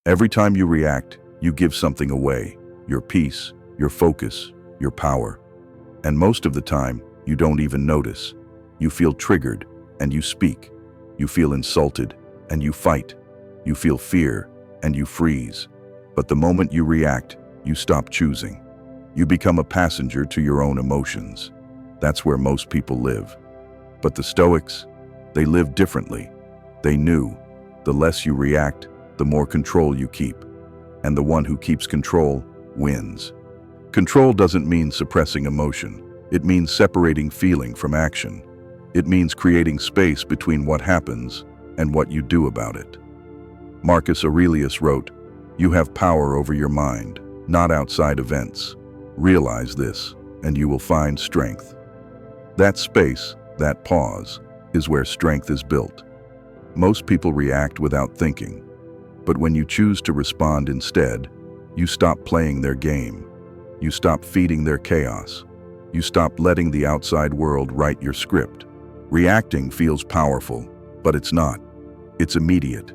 Every time you react, you give something away: your peace, your focus, your power. And most of the time, you don't even notice. You feel triggered, and you speak. You feel insulted, and you fight. You feel fear, and you freeze. But the moment you react, you stop choosing. You become a passenger to your own emotions. That's where most people live. But the Stoics, they lived differently. They knew the less you react, the more control you keep. And the one who keeps control wins. Control doesn't mean suppressing emotion. It means separating feeling from action. It means creating space between what happens and what you do about it. Marcus Aurelius wrote, "You have power over your mind, not outside events. Realize this, and you will find strength." That space, that pause, is where strength is built. Most people react without thinking. But when you choose to respond instead, you stop playing their game. You stop feeding their chaos. You stop letting the outside world write your script. Reacting feels powerful, but it's not. It's immediate,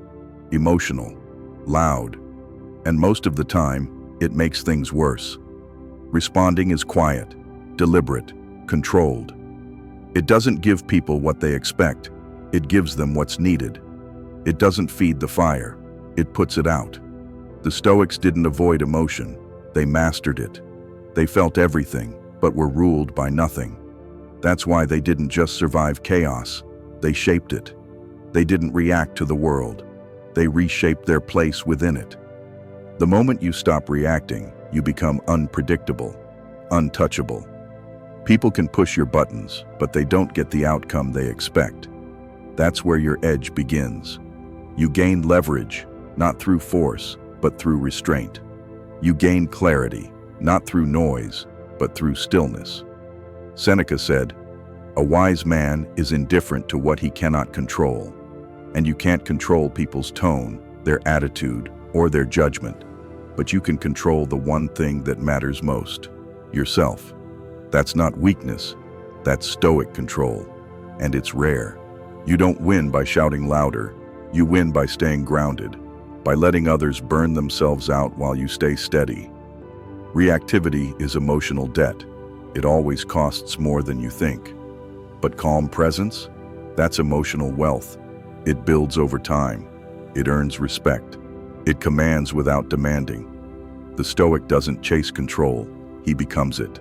emotional, loud, and most of the time, it makes things worse. Responding is quiet, deliberate, controlled. It doesn't give people what they expect. It gives them what's needed. It doesn't feed the fire. It puts it out. The Stoics didn't avoid emotion. They mastered it. They felt everything, but were ruled by nothing. That's why they didn't just survive chaos. They shaped it. They didn't react to the world. They reshaped their place within it. The moment you stop reacting, you become unpredictable, untouchable. People can push your buttons, but they don't get the outcome they expect. That's where your edge begins. You gain leverage, not through force, but through restraint. You gain clarity, not through noise, but through stillness. Seneca said, "A wise man is indifferent to what he cannot control." And you can't control people's tone, their attitude, or their judgment. But you can control the one thing that matters most: yourself. That's not weakness, that's Stoic control. And it's rare. You don't win by shouting louder. You win by staying grounded, by letting others burn themselves out while you stay steady. Reactivity is emotional debt. It always costs more than you think. But calm presence? That's emotional wealth. It builds over time. It earns respect. It commands without demanding. The Stoic doesn't chase control, he becomes it.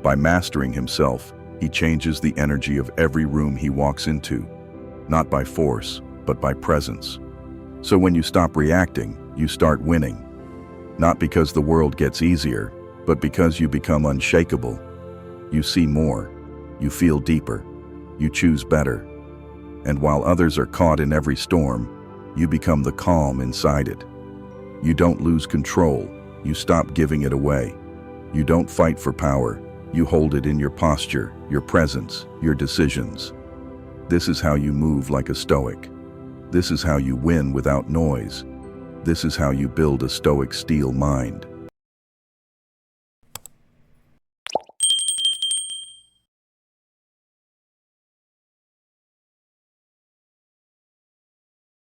By mastering himself, he changes the energy of every room he walks into, not by force, but by presence. So when you stop reacting, you start winning. Not because the world gets easier, but because you become unshakable. You see more, you feel deeper, you choose better. And while others are caught in every storm, you become the calm inside it. You don't lose control, you stop giving it away. You don't fight for power, you hold it in your posture, your presence, your decisions. This is how you move like a Stoic. This is how you win without noise. This is how you build a Stoic steel mind.